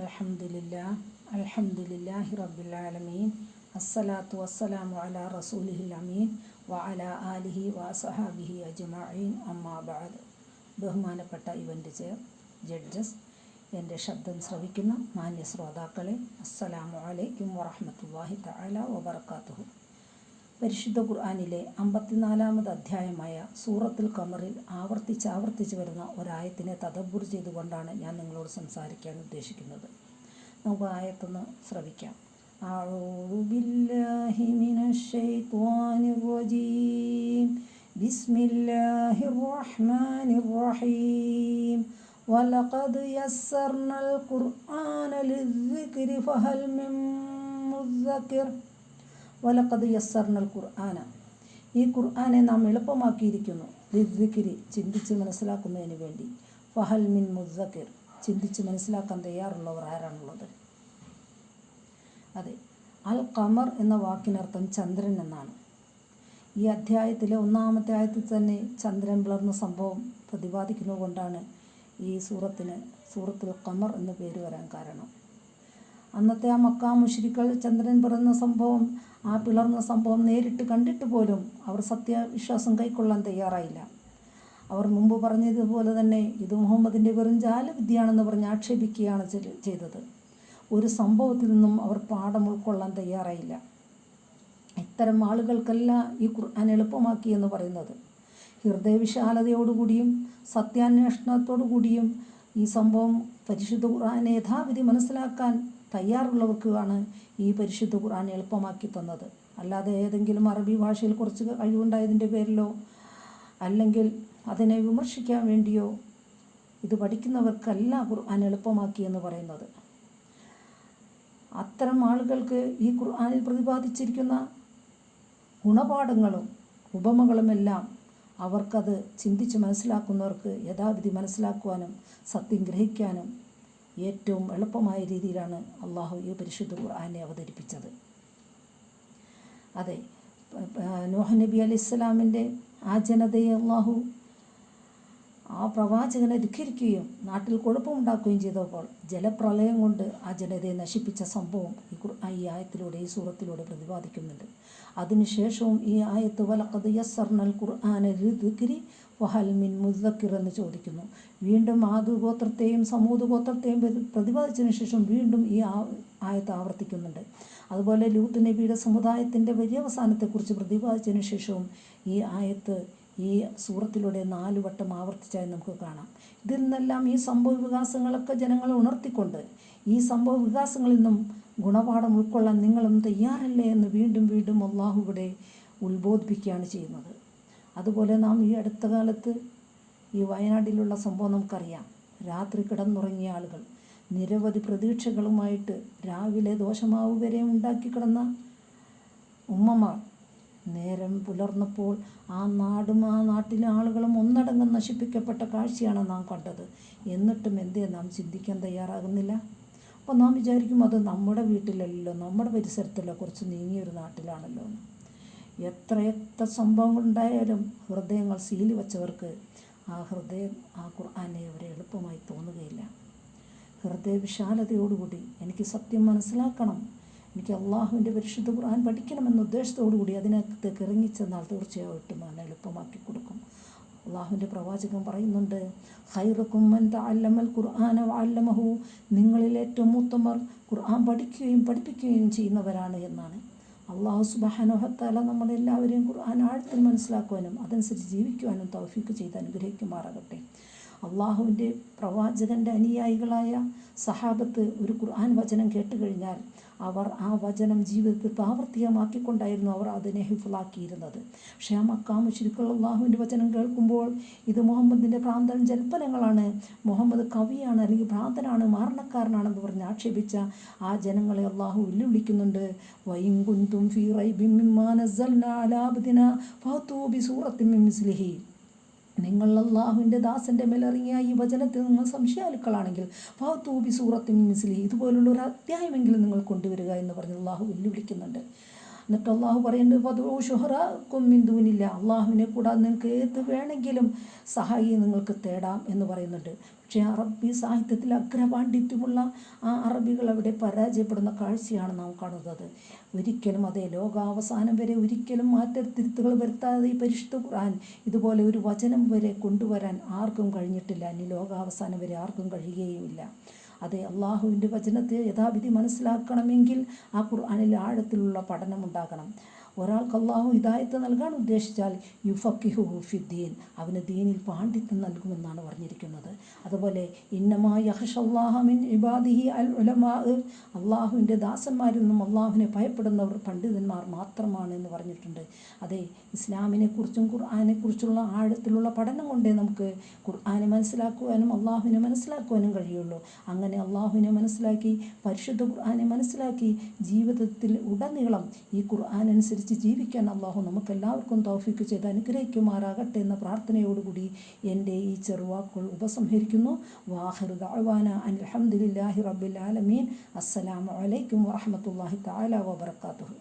അൽഹംദുലില്ലാഹി റബ്ബിൽ ആലമീൻ അസ്സലാത്തു വസ്സലാമു അലാ റസൂലിഹിൽ അമീൻ വ അലാ ആലിഹി വസഹാബിഹി അജ്മഈൻ അമ്മാ ബഅദ്. ബഹുമാനപ്പെട്ട ഇവൻ്റ് ചെയർ, ജഡ്ജസ്, എൻ്റെ ശബ്ദം ശ്രവിക്കുന്ന മാന്യ ശ്രോതാക്കളെ, അസ്സലാമു അലൈക്കും വറഹ്മത്തുള്ളാഹി തആല വബറകാതുഹു. പരിശുദ്ധ ഖുർആനിലെ 54-ാമത് അധ്യായമായ സൂറത്തുൽ ഖമറിൽ ആവർത്തിച്ച് വരുന്ന ഒരായത്തിനെ തദബ്ബുർ ചെയ്തുകൊണ്ടാണ് ഞാൻ നിങ്ങളോട് സംസാരിക്കാൻ ഉദ്ദേശിക്കുന്നത്. നമുക്ക് ആയത്തൊന്ന് ശ്രവിക്കാം. അഊദു ബില്ലാഹി മിനശ് ശൈത്വാനിർ റജീം. ബിസ്മില്ലാഹിർ റഹ്മാനിർ റഹീം. വലഖദ് യസ്സർനൽ ഖുർആന ലിദ്ദിക്രി ഫഹൽ മിൻ മുദ്ദക്കിർ. വലഖദ് യസ്സർനൽ ഖുർആന, ഈ ഖുർആനെ നാം എളുപ്പമാക്കിയിരിക്കുന്നു. ലിദ്ദിക്രി, ചിന്തിച്ച് മനസ്സിലാക്കുന്നതിന് വേണ്ടി. ഫഹൽ മിൻ മുദ്ദക്കിർ, ചിന്തിച്ച് മനസ്സിലാക്കാൻ തയ്യാറുള്ളവർ ആരാണുള്ളത്? അതെ, അൽ ഖമർ എന്ന വാക്കിനർത്ഥം ചന്ദ്രൻ എന്നാണ്. ഈ അധ്യായത്തിലെ 1-ാമത്തെ ആയത്തിൽ തന്നെ ചന്ദ്രൻ പിളർന്ന സംഭവം പ്രതിപാദിക്കുന്നത് കൊണ്ടാണ് ഈ സൂറത്തിന് സൂറത്തുൽ ഖമർ എന്ന് പേര് വരാൻ കാരണം. അന്നത്തെ ആ മക്കാ മുശ്രിക്കുകൾ ചന്ദ്രൻ പിറന്ന സംഭവം, ആ പിളർന്ന സംഭവം നേരിട്ട് കണ്ടിട്ട് പോലും അവർ സത്യവിശ്വാസം കൈക്കൊള്ളാൻ തയ്യാറായില്ല. അവർ മുമ്പ് പറഞ്ഞതുപോലെ തന്നെ ഇത് മുഹമ്മദിൻ്റെ വെറും ജാലവിദ്യയാണെന്ന് പറഞ്ഞ് ആക്ഷേപിക്കുകയാണ് ചെയ്തത്. ഒരു സംഭവത്തിൽ നിന്നും അവർ പാഠം ഉൾക്കൊള്ളാൻ തയ്യാറായില്ല. ഇത്തരം ആളുകൾക്കല്ല ഈ ഖുർആൻ എളുപ്പമാക്കി എന്ന് പറയുന്നത്. ഹൃദയവിശാലതയോടുകൂടിയും സത്യാന്വേഷണത്തോടു കൂടിയും ഈ സംഭവം പരിശുദ്ധ ഖുർആനെ യഥാവിധി മനസ്സിലാക്കാൻ തയ്യാറുള്ളവർക്കാണ് ഈ പരിശുദ്ധ ഖുർആൻ എളുപ്പമാക്കി തന്നത്. അല്ലാതെ ഏതെങ്കിലും അറബി ഭാഷയിൽ കുറച്ച് കഴിവുണ്ടായതിൻ്റെ പേരിലോ അല്ലെങ്കിൽ അതിനെ വിമർശിക്കാൻ വേണ്ടിയോ ഇത് പഠിക്കുന്നവർക്കല്ല ഖുർആൻ എളുപ്പമാക്കി എന്ന് പറയുന്നത്. അത്തരം ആളുകൾക്ക് ഈ ഖുർആനിൽ പ്രതിപാദിച്ചിരിക്കുന്ന ഗുണപാഠങ്ങളും ഉപമകളുമെല്ലാം അവർക്കത് ചിന്തിച്ച് മനസ്സിലാക്കുന്നവർക്ക് യഥാവിധി മനസ്സിലാക്കുവാനും സത്യം ഗ്രഹിക്കാനും ഏറ്റവും എളുപ്പമായ രീതിയിലാണ് അള്ളാഹു ഈ പരിശുദ്ധ ഖുർആനെ അവതരിപ്പിച്ചത്. അതെ, നൂഹ് നബി അലൈഹിസ്സലാമിൻ്റെ ആ ജനതയെ അള്ളാഹു ആ പ്രവാചകനെ ധിക്കരിക്കുകയും നാട്ടിൽ കുഴപ്പമുണ്ടാക്കുകയും ചെയ്തപ്പോൾ ജലപ്രളയം കൊണ്ട് ആ ജനതയെ നശിപ്പിച്ച സംഭവം ഈ ആയത്തിലൂടെ, ഈ സൂറത്തിലൂടെ പ്രതിപാദിക്കുന്നുണ്ട്. അതിനുശേഷവും ഈ ആയത്ത് വലഖദ് യസ്സർനൽ ഖുർആന ലിദ്ദിക്രി വഹൽ മിൻ മുദ്ദക്കിർ എന്ന് ചോദിക്കുന്നു. വീണ്ടും ആദ് ഗോത്രത്തെയും സമൂദ് ഗോത്രത്തെയും പ്രതിപാദിച്ചതിന് ശേഷം വീണ്ടും ഈ ആയത്ത് ആവർത്തിക്കുന്നുണ്ട്. അതുപോലെ ലൂത്ത് നബിയുടെ സമുദായത്തിൻ്റെ പര്യവസാനത്തെക്കുറിച്ച് പ്രതിപാദിച്ചതിന് ശേഷവും ഈ ആയത്ത് ഈ സൂറത്തിലൂടെ 4 വട്ടം ആവർത്തിച്ചായി നമുക്ക് കാണാം. ഇതിൽ നിന്നെല്ലാം ഈ സംഭവ വികാസങ്ങളൊക്കെ ജനങ്ങളെ ഉണർത്തിക്കൊണ്ട് ഈ സംഭവ വികാസങ്ങളിൽ നിന്നും ഗുണപാഠം ഉൾക്കൊള്ളാൻ നിങ്ങളും തയ്യാറല്ലേ എന്ന് വീണ്ടും അള്ളാഹു ഇവിടെ ഉത്ബോധിപ്പിക്കുകയാണ് ചെയ്യുന്നത്. അതുപോലെ നാം ഈ അടുത്ത കാലത്ത് ഈ വയനാട്ടിലുള്ള സംഭവം നമുക്കറിയാം. രാത്രി കിടന്നുറങ്ങിയ ആളുകൾ, നിരവധി പ്രതീക്ഷകളുമായിട്ട് രാവിലെ ദോശമാവ് വരെ ഉണ്ടാക്കി കിടന്ന ഉമ്മമാർ, നേരം പുലർന്നപ്പോൾ ആ നാടും ആ നാട്ടിലെ ആളുകളും ഒന്നടങ്കം നശിപ്പിക്കപ്പെട്ട കാഴ്ചയാണ് നാം കണ്ടത്. എന്നിട്ടും എന്തേ നാം ചിന്തിക്കാൻ തയ്യാറാകുന്നില്ല? അപ്പോൾ നാം വിചാരിക്കും അത് നമ്മുടെ വീട്ടിലല്ലോ, നമ്മുടെ പരിസരത്തല്ലോ, കുറച്ച് നീങ്ങിയൊരു നാട്ടിലാണല്ലോ എന്ന്. എത്ര സംഭവങ്ങളുണ്ടായാലും ഹൃദയങ്ങൾ സീലി വച്ചവർക്ക് ആ ഹൃദയം ആ ഖുർആനെ അവരെ എളുപ്പമായി തോന്നുകയില്ല. ഹൃദയവിശാലതയോടുകൂടി എനിക്ക് സത്യം മനസ്സിലാക്കണം, എനിക്ക് അള്ളാഹുവിൻ്റെ പരിശുദ്ധ ഖുർആൻ പഠിക്കണമെന്ന ഉദ്ദേശത്തോടുകൂടി അതിനകത്തേക്ക് ഇറങ്ങിച്ചെന്നാൽ തീർച്ചയായിട്ടും അവനെ എളുപ്പമാക്കി കൊടുക്കും. അള്ളാഹുവിൻ്റെ പ്രവാചകൻ പറയുന്നുണ്ട്, ഖൈറുക്കും മൻ തഅല്ലമൽ ഖുർആന വഅല്ലമഹു, നിങ്ങളിൽ ഏറ്റവും മൂത്തമർ ഖുർആൻ പഠിക്കുകയും പഠിപ്പിക്കുകയും ചെയ്യുന്നവരാണ് എന്നാണ്. അള്ളാഹു സുബ്ഹാനഹു വ തആല നമ്മളെല്ലാവരെയും ഖുർആൻ ആഴത്തിൽ മനസ്സിലാക്കുവാനും അതനുസരിച്ച് ജീവിക്കുവാനും തൗഫീഖ് ചെയ്ത് അനുഗ്രഹിക്കുമാറാകട്ടെ. അള്ളാഹുവിൻ്റെ പ്രവാചകൻ്റെ അനുയായികളായ സഹാബത്ത് ഒരു ഖുർആൻ വചനം കേട്ടുകഴിഞ്ഞാൽ അവർ ആ വചനം ജീവിതത്തിൽ പ്രാവർത്തികമാക്കിക്കൊണ്ടായിരുന്നു അവർ അതിനെ ഹിഫ്ളാക്കിയിരുന്നത്. പക്ഷേ ആ മക്കാ മുശ്രിക്കുകൾ അള്ളാഹുവിൻ്റെ വചനം കേൾക്കുമ്പോൾ ഇത് മുഹമ്മദിൻ്റെ ഭ്രാന്തൻ ജൽപ്പനങ്ങളാണ്, മുഹമ്മദ് കവിയാണ് അല്ലെങ്കിൽ ഭ്രാന്തനാണ്, മാരണക്കാരനാണെന്ന് പറഞ്ഞ് ആക്ഷേപിച്ച ആ ജനങ്ങളെ അള്ളാഹു വെല്ലുവിളിക്കുന്നുണ്ട്. വഇൻ കുൻതും ഫീ റൈബിൻ മിമ്മാ നസ്സൽനാ അലാ അബ്ദിനാ ഫഅതൂ ബിസൂറത്തിൻ മിൻ മിസ്ലിഹി, നിങ്ങൾ അള്ളാഹുവിൻ്റെ ദാസൻ്റെ മേലിറങ്ങിയ ഈ വചനത്തിൽ നിങ്ങൾ സംശയാലുക്കളാണെങ്കിൽ ഫഅതൂ ബിസൂറത്തിൻ മിൻ മിസ്ലിഹി, ഇതുപോലുള്ള ഒരു അധ്യായമെങ്കിലും നിങ്ങൾ കൊണ്ടുവരിക എന്ന് പറഞ്ഞ് അള്ളാഹു വെല്ലുവിളിക്കുന്നുണ്ട്. എന്നിട്ട് അള്ളാഹു പറയുന്നുണ്ട് വദഉ ശുഹറാക്കും മിൻ ദൂനില്ല, അള്ളാഹുവിനെ കൂടാതെ നിങ്ങൾക്ക് ഏത് വേണമെങ്കിലും സഹായി നിങ്ങൾക്ക് തേടാം എന്ന് പറയുന്നുണ്ട്. പക്ഷേ അറബി സാഹിത്യത്തിൽ അഗ്രപാണ്ഡിത്യമുള്ള ആ അറബികൾ അവിടെ പരാജയപ്പെടുന്ന കാഴ്ചയാണ് നാം കാണുന്നത്. ഒരിക്കലും അതേ ലോകാവസാനം വരെ ഒരിക്കലും മാറ്റത്തിരുത്തുകൾ വരുത്താതെ ഈ പരിശുദ്ധ ഖുർആൻ ഇതുപോലെ ഒരു വചനം വരെ കൊണ്ടുവരാൻ ആർക്കും കഴിഞ്ഞിട്ടില്ല, ഇനി ലോകാവസാനം വരെ ആർക്കും കഴിയുകയുമില്ല. അതെ, അള്ളാഹുവിൻ്റെ വചനത്തെ യഥാവിധി മനസ്സിലാക്കണമെങ്കിൽ ആ ഖുർആനിൽ ആഴത്തിലുള്ള പഠനം ഉണ്ടാകണം. ഒരാൾക്ക് അള്ളാഹു ഹിദായത്ത് നൽകാൻ ഉദ്ദേശിച്ചാൽ യുഫക്കിഹുഹു ഫിദ്ദീൻ, അവന് ദീനിൽ പാണ്ഡിത്യം നൽകുമെന്നാണ് പറഞ്ഞിരിക്കുന്നത്. അതുപോലെ ഇന്നമാ യഖ്ഷല്ലാഹ മിൻ ഇബാദിഹി അൽ ഉലമാ, അള്ളാഹുവിൻ്റെ ദാസന്മാരിൽ നിന്നും അള്ളാഹുവിനെ ഭയപ്പെടുന്നവർ പണ്ഡിതന്മാർ മാത്രമാണ് എന്ന് പറഞ്ഞിട്ടുണ്ട്. അതെ, ഇസ്ലാമിനെക്കുറിച്ചും ഖുർആനെക്കുറിച്ചുള്ള ആഴത്തിലുള്ള പഠനം കൊണ്ടേ നമുക്ക് ഖുർആനെ മനസ്സിലാക്കുവാനും അള്ളാഹുവിനെ മനസ്സിലാക്കുവാനും കഴിയുള്ളൂ. അങ്ങനെ അള്ളാഹുവിനെ മനസ്സിലാക്കി പരിശുദ്ധ ഖുർആനെ മനസ്സിലാക്കി ജീവിതത്തിൽ ഉടനീളം ഈ ഖുർആൻ അനുസരിച്ച് ജീവിക്കാൻ അള്ളാഹു നമുക്കെല്ലാവർക്കും തൗഫീക്ക് ചെയ്ത് അനുഗ്രഹിക്കുമാറാകട്ടെ എന്ന പ്രാർത്ഥനയോടുകൂടി എൻ്റെ ഈ ചെറുവാക്കുകൾ ഉപസംഹരിക്കുന്നു. വാഹിറു ദഅ്വാന അൽഹംദുലില്ലാഹി റബ്ബിൽ ആലമീൻ. അസ്സലാമു അലൈക്കും വറഹ്മത്തുള്ളാഹി തആല വബറകാതുഹു.